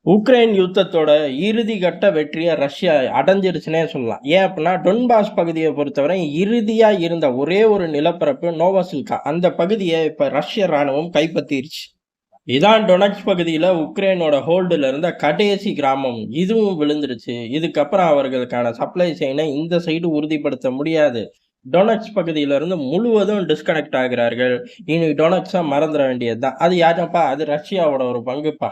Ukraine யுத்தத்தோட இறுதி கட்ட வெற்றிய ரஷ்யா அடைஞ்சிருச்சுன்னே சொல்லலாம். ஏன் அப்டின்னா, டொன்பாஸ் பகுதிய பொறுத்தவரை இறுதியா இருந்த ஒரே ஒரு நிலப்பரப்பு நோவாசில்கா. அந்த பகுதிய இப்ப ரஷ்ய ராணுவம் கைப்பற்றிருச்சு. இதான் டொனெட்ஸ்க் பகுதியில உக்ரைனோட ஹோல்டுல இருந்த கடைசி கிராமம். இதுவும் விழுந்துருச்சு. இதுக்கப்புறம் அவர்களுக்கான சப்ளை செயின இந்த சைடு உறுதிப்படுத்த முடியாது. டொனெட்ஸ்க் பகுதியிலிருந்து முழுவதும் டிஸ்கனெக்ட் ஆகிறார்கள். இனி டொனெட்ஸ மறந்துற வேண்டியது தான். அது யாருப்பா? அது ரஷ்யாவோட ஒரு பங்குப்பா.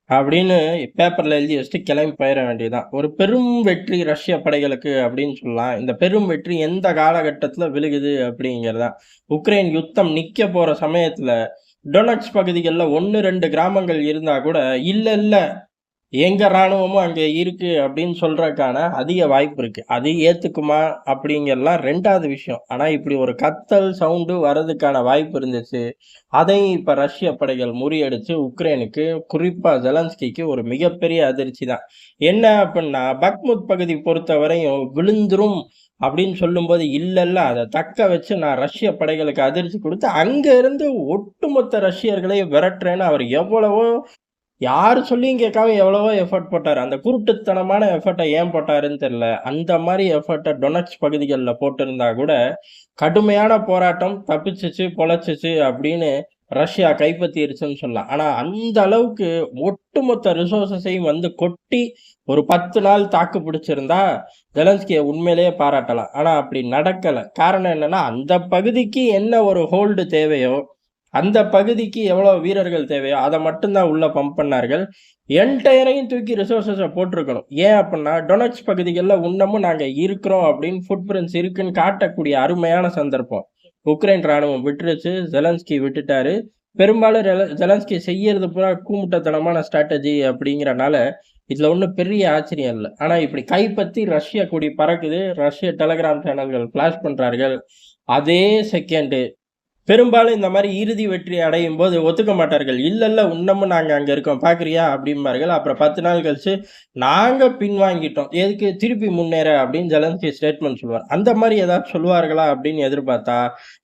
அப்படின்னு பேப்பர்ல எழுதி வச்சுட்டு கிளம்பி போயிற வேண்டியதுதான். ஒரு பெரும் வெற்றி ரஷ்ய படைகளுக்கு அப்படின்னு சொல்லலாம். இந்த பெரும் வெற்றி எந்த காலகட்டத்துல விழுகுது அப்படிங்கிறதுதான். உக்ரைன் யுத்தம் நிக்க போற சமயத்துல டொனெட்ஸ்க் பகுதிகள்ல 1, 2 கிராமங்கள் இருந்தா கூட, இல்ல இல்ல எங்க ராணுவமும் அங்க இருக்கு அப்படின்னு சொல்றதுக்கான அதிக வாய்ப்பு இருக்கு. அது ஏத்துக்குமா அப்படிங்கிறலாம் 2வது விஷயம். ஆனா இப்படி ஒரு கத்தல் சவுண்டு வர்றதுக்கான வாய்ப்பு இருந்துச்சு. அதையும் இப்ப ரஷ்ய படைகள் முறியடிச்சு உக்ரைனுக்கு, குறிப்பா ஜெலன்ஸ்கிக்கு ஒரு மிகப்பெரிய அதிர்ச்சி தான். என்ன அப்டின்னா, பக்முத் பகுதி பொறுத்தவரையும் விழுந்துரும் அப்படின்னு சொல்லும்போது, இல்ல இல்ல அத தக்க வச்சு நான் ரஷ்ய படைகளுக்கு அதிர்ச்சி குடுத்து, அங்க இருந்து ஒட்டுமொத்த ரஷ்யர்களையும் விரட்டுறேன்னு அவர் எவ்வளவோ யாரு சொல்லியும் கேட்காம எவ்வளவோ எஃபோர்ட் போட்டாரு. அந்த குருட்டுத்தனமான எஃபோர்ட்ட ஏன் போட்டாருன்னு தெரியல. அந்த மாரி எஃபோர்ட்ட டொனெட்ஸ்க் பகுதிகள்ல போட்டிருந்தா கூட, கடுமையான போராட்டம் தப்பிச்சுச்சு, பொழச்சுச்சு அப்படின்னு ரஷ்யா கைப்பற்றிருச்சுன்னு சொல்லலாம். ஆனா அந்த அளவுக்கு ஒட்டுமொத்த ரிசோர்ஸஸையும் வந்து கொட்டி ஒரு 10 நாள் தாக்கு பிடிச்சிருந்தா, ஜெலன்ஸ்கிய உண்மையிலேயே பாராட்டலாம். ஆனா அப்படி நடக்கல. காரணம் என்னன்னா, அந்த பகுதிக்கு என்ன ஒரு ஹோல்டு தேவையோ அந்த பகுதிக்கு எவ்வளோ வீரர்கள் தேவையோ, அத மட்டும் தான் உள்ள பம்ப் பண்ணார்கள். என்டயரையும் தூக்கி ரிசோர்ஸஸ போட்டுருக்கணும். ஏன் அப்புட்ன்னா, டொனெட்ஸ்க் பகுதிகள்ல இன்னமும் நாங்க இருக்கிறோம் அப்படின்னு ஃபுட் பிரிண்ட்ஸ் இருக்குன்னு காட்டக்கூடிய அருமையான சந்தர்ப்பம். உக்ரைன் ராணுவம் விட்டுருச்சு. ஜெலன்ஸ்கி விட்டுட்டாரு. பெரும்பாலும் ஜெலன்ஸ்கி செய்யறது பூரா கூமுட்டத்தனமான ஸ்ட்ராட்டஜி அப்படிங்கிறனால, இதுல ஒண்ணும் பெரிய ஆச்சரியம் இல்ல. ஆனா இப்படி கைப்பத்தி ரஷ்ய கொடி பறக்குது. ரஷ்ய டெலகிராம் சேனல்கள் ஃபிளாஷ் பண்றார்கள். அதே செகண்ட் பெரும்பாலும் இந்த மாரி இறுதி வெற்றி அடையும்போது ஒத்துக்க மாட்டார்கள். "இல்ல, இல்ல இன்னமும் நாங்க அங்க இருக்கோம். பார்க்குறியா?" அப்படிம்பார்கள். அப்புறம் 10 நாள் கழிச்சு, "நாங்க பின்வாங்கிட்டோம். எதுக்கு? திருப்பி முன்னேற" அப்படின்னு ஜெலன்ஸ்கி ஸ்டேட்மெண்ட் சொல்லுவார். அந்த மாரி ஏதாச்சும் சொல்லுவார்களா அப்படின்னு எதிர்பார்த்தா,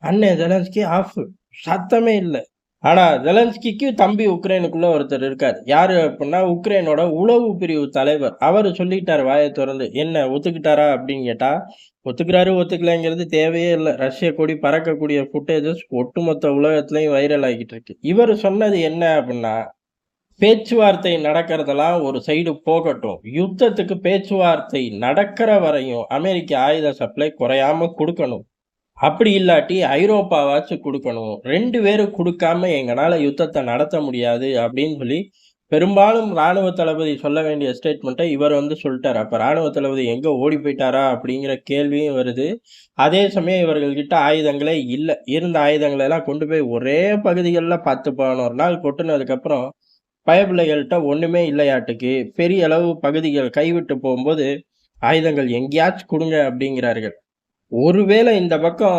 அண்ணன் ஜெலன்ஸ்கி ஆஃப். சத்தமே இல்ல. ஆனா ஜெலன்ஸ்கிக்கு தம்பி உக்ரைனுக்குள்ள ஒருத்தர் இருக்காரு. யாரு அப்டின்னா, உக்ரைனோட உளவு பிரிவு தலைவர். அவரு சொல்லிட்டாரு வாய தொறந்து. என்ன ஒத்துக்கிட்டாரா அப்படின்னு கேட்டா, ஒத்துக்கிறாரு, ஒத்துக்கலைங்கிறது தேவையே இல்ல. ரஷ்ய கொடி பறக்கக்கூடிய ஃபுட்டேஜஸ் ஒட்டுமொத்த உலகத்திலயும் வைரல் ஆகிட்டு இருக்கு. இவரு சொன்னது என்ன அப்டின்னா, பேச்சுவார்த்தை நடக்கிறதெல்லாம் ஒரு சைடு போகட்டும். யுத்தத்துக்கு பேச்சுவார்த்தை நடக்கிற வரையும் அமெரிக்க ஆயுத சப்ளை குறையாம குடுக்கணும். அப்படி இல்லாட்டி ஐரோப்பாவாச்சும் குடுக்கணும். 2 பேரும் குடுக்காம எங்கனால யுத்தத்த நடத்த முடியாது அப்படின்னு சொல்லி, பெரும்பாலும் ராணுவ தளபதி சொல்ல வேண்டிய ஸ்டேட்மெண்ட்ட இவர் வந்து சொல்ட்டாரு. அப்ப ராணுவ தளபதி எங்க ஓடி போய்ட்டாரா? அப்படிங்கிற கேள்வியும் வருது. அதே சமயம் இவர்கள் கிட்ட ஆயுதங்களே இல்ல. இருந்த ஆயுதங்கள எல்லாம் கொண்டு போய் ஒரே பகுதிகள்ல 10, 11 நாள் கொட்டுனதுக்கப்புறம், பயபிள்ளைகள்ட்ட ஒண்ணுமே இல்லையாட்டுக்கு, பெரிய அளவு பகுதிகள் கைவிட்டு போம்போது, ஆயுதங்கள் எங்கேயாச்சும் குடுங்க அப்படிங்கிறார்கள். ஒருவேளை இந்த பக்கம்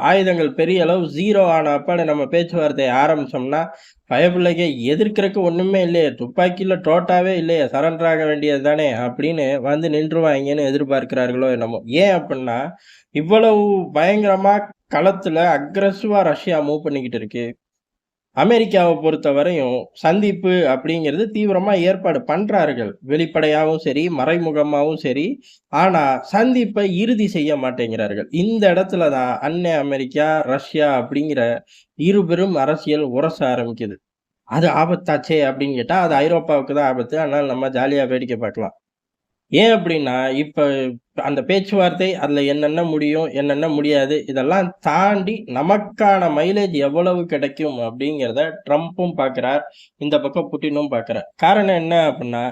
ஆயுதங்கள் பெரிய அளவு 0 ஆன அப்பாடு நம்ம பேச்சுவார்த்தைய ஆரம்பிச்சோம்னா, பயப்புள்ளைங்க எதிர்க்கிறக்கு ஒண்ணுமே இல்லையே! துப்பாக்கில டோட்டாவே இல்லையே! சரண்டர் ஆக வேண்டியது தானே! அப்படின்னு வந்து நின்றுவாய்ங்கன்னு எதிர்பார்க்கிறார்களோ என்னமோ! ஏன் அப்புட்ன்னா, இவ்வளவு பயங்கரமா களத்துல அக்ரஸிவா ரஷ்யா மூவ் பண்ணிக்கிட்டு இருக்கு. அமெரிக்காவ பொறுத்தவரையும் சந்திப்பு அப்படிங்கிறது தீவிரமா ஏற்பாடு பண்றார்கள். வெளிப்படையாவும் சரி, மறைமுகமாவும் சரி. ஆனா, சந்திப்பை இறுதி செய்ய மாட்டேங்கிறார்கள். இந்த இடத்துல தான் அமெரிக்கா, ரஷ்யா அப்படிங்கிற இருபெரும் அரசியல் உரச ஆரம்பிக்குது. அது ஆபத்தாச்சே அப்படின்னு கேட்டா, அது ஐரோப்பாவுக்கு தான் ஆபத்து. அதனால நம்ம ஜாலியா வேடிக்கை பார்க்கலாம். ஏன் அப்படின்னா, இப்ப அந்த பேச்சுவார்த்தை அதுல என்னென்ன முடியும், என்னென்ன முடியாது, இதெல்லாம் தாண்டி நமக்கான மைலேஜ் எவ்வளவு கிடைக்கும் அப்படிங்கிறத ட்ரம்பும் பார்க்கிறார். இந்த பக்கம் புட்டினும் பார்க்கிறார். காரணம் என்ன அப்படின்னா,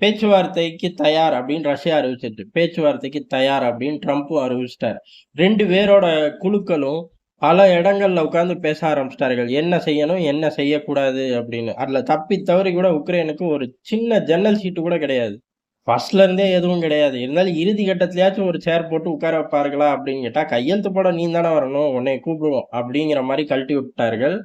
பேச்சுவார்த்தைக்கு தயார் அப்படின்னு ரஷ்யா அறிவிச்சிருச்சு. பேச்சுவார்த்தைக்கு தயார் அப்படின்னு ட்ரம்பும் அறிவிச்சுட்டார். 2 பேரோட குழுக்களும் பல இடங்கள்ல உட்கார்ந்து பேச ஆரம்பிச்சுட்டார்கள். என்ன செய்யணும், என்ன செய்யக்கூடாது அப்படின்னு. அதுல தப்பி தவறி கூட உக்ரைனுக்கு ஒரு சின்ன ஜன்னல் சீட்டு கூட கிடையாது. ஃபர்ஸ்ட்ல இருந்தே எதுவும் கிடையாது. இருந்தாலும் இறுதி கட்டத்திலயாச்சும் ஒரு சேர் போட்டு உட்கார வைப்பார்களா அப்படின்னு கேட்டா, கையெழுத்து போட நீ தானே வரணும். உன்னைய கூப்பிடுவோம். அப்படிங்கிற மாரி கழட்டி விட்டார்கள்.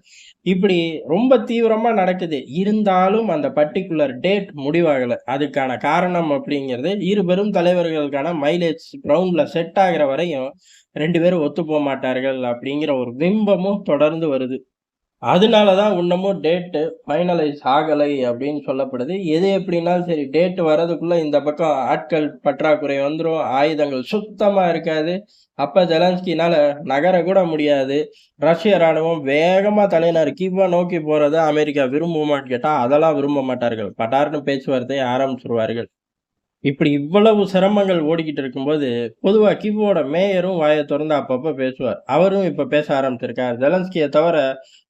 இப்படி ரொம்ப தீவிரமா நடக்குது. இருந்தாலும் அந்த பர்ட்டிகுலர் டேட் முடிவாகல. அதுக்கான காரணம் அப்படிங்கிறது இருபெரும் தலைவர்களுக்கான மைலேஜ் கிரவுண்ட்ல செட் ஆகுற வரையும் 2 பேரும் ஒத்து போமாட்டார்கள் அப்படிங்கிற ஒரு பிம்பமும் தொடர்ந்து வருது. அதனால தான் இன்னமும் டேட்டு ஃபைனலைஸ் ஆகலை அப்படின்னு சொல்லப்படுது. எது எப்படின்னாலும் சரி, டேட் வரதுக்குள்ள இந்த பக்கம் ஆட்கள் பற்றாக்குறை வந்துரும். ஆயுதங்கள் சுத்தமா இருக்காது. அப்ப ஜெலன்ஸ்கினால நகர கூட முடியாது. ரஷ்ய ராணுவம் வேகமா தலைநகர் கீவ்வ நோக்கி போறத அமெரிக்கா விரும்புமான்னு கேட்டா, அதெல்லாம் விரும்ப மாட்டார்கள். படார்ன்னு பேச்சுவார்த்தைய ஆரம்பிச்சுருவார்கள். இப்படி இவ்வளவு சிரமங்கள் ஓடிக்கிட்டு இருக்கும்போது, பொதுவா கீவோட மேயரும் வாய தொறந்து அப்பப்ப பேசுவார். அவரும் இப்ப பேச ஆரம்பிச்சிருக்கார். ஜெலன்ஸ்கிய தவிர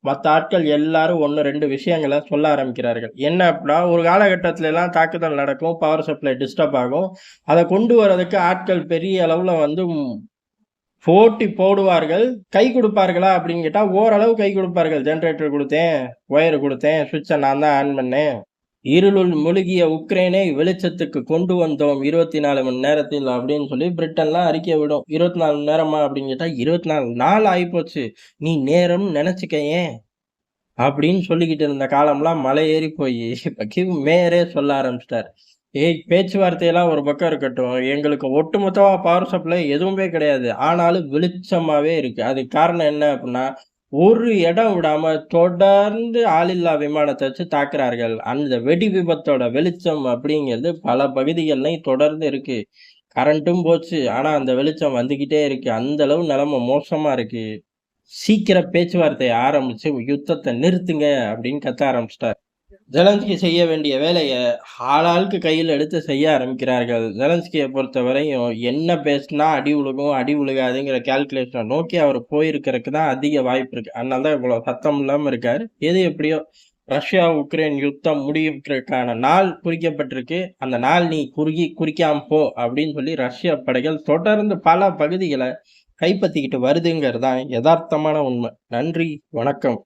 மத்த ஆட்கள் எல்லாரும் 1, 2 விஷயங்கள சொல்ல ஆரம்பிக்கிறார்கள். என்ன அப்டின்னா, ஒரு காலகட்டத்திலலாம் தாக்குதல் நடக்கும். பவர் சப்ளை டிஸ்டர்ப் ஆகும். அத கொண்டு வரதுக்கு ஆட்கள் பெரிய அளவுல வந்து போட்டி போடுவார்கள். கை குடுப்பார்களா அப்படின்னு கேட்டா, ஓரளவு கை குடுப்பார்கள். ஜெனரேட்டர் குடுத்தேன், ஒயர் குடுத்தேன், ஸ்விட்ச நான் தான் ஆன் பண்ணேன். இருளுள் முழுகிய உக்ரைனை வெளிச்சத்துக்கு கொண்டு வந்தோம் 24 மணி நேரத்தில் அப்படின்னு சொல்லி பிரிட்டன்லாம் அறிக்கை விடும். 24 மணி நேரமா அப்படின்னு கேட்டா 24 நாள் ஆயிப்போச்சு. நீ நேரம் நினைச்சுக்கயேன் அப்படின்னு சொல்லிக்கிட்டு இருந்த காலம்லாம் மலை ஏறி போய் இப்ப கிவ் மேயரே சொல்ல ஆரம்பிச்சிட்டார். ஏய் பேச்சுவார்த்தையெல்லாம் ஒரு பக்கம் இருக்கட்டும். எங்களுக்கு ஒட்டுமொத்தமா பவர் சப்ளை எதுவுமே கிடையாது. ஆனாலும் வெளிச்சமாவே இருக்கு. அதுக்கு காரணம் என்ன அப்படின்னா, ஒரு இடம் விடாம தொடர்ந்து ஆளில்லா விமானத்த வச்சு தாக்குறார்கள். அந்த வெடி விபத்தோட வெளிச்சம் அப்படிங்கிறது பல பகுதிகள்லயும் தொடர்ந்து இருக்கு. கரண்ட்டும் போச்சு. ஆனா அந்த வெளிச்சம் வந்துகிட்டே இருக்கு. அந்த அளவு நிலைமை மோசமா இருக்கு. சீக்கிரம் பேச்சுவார்த்தைய ஆரம்பிச்சு யுத்தத்த நிறுத்துங்க அப்படின்னு கத்த ஆரம்பிச்சுட்டார். ஜெலன்ஸ்கி செய்ய வேண்டிய வேலைய ஆளாளுக்கு கையில் எடுத்து செய்ய ஆரம்பிக்கிறார்கள். ஜெலன்ஸ்கிய பொறுத்தவரையும் என்ன பேசினா அடி விழுகும், அடி விழுகாதுங்கிற கால்குலேஷன நோக்கி அவர் போயிருக்கிறதுக்கு தான் அதிக வாய்ப்பு இருக்கு. அதனால தான் இவ்வளவு சத்தம் இல்லாம இருக்காரு. எது எப்படியோ ரஷ்யா, உக்ரைன் யுத்தம் முடியறதுக்கான நாள் குறிக்கப்பட்டிருக்கு. அந்த நாள் நீ குறிக்காம போ அப்படின்னு சொல்லி ரஷ்ய படைகள் தொடர்ந்து பல பகுதிகள கைப்பத்திக்கிட்டு வருதுங்கிறது தான் எதார்த்தமான உண்மை. நன்றி, வணக்கம்.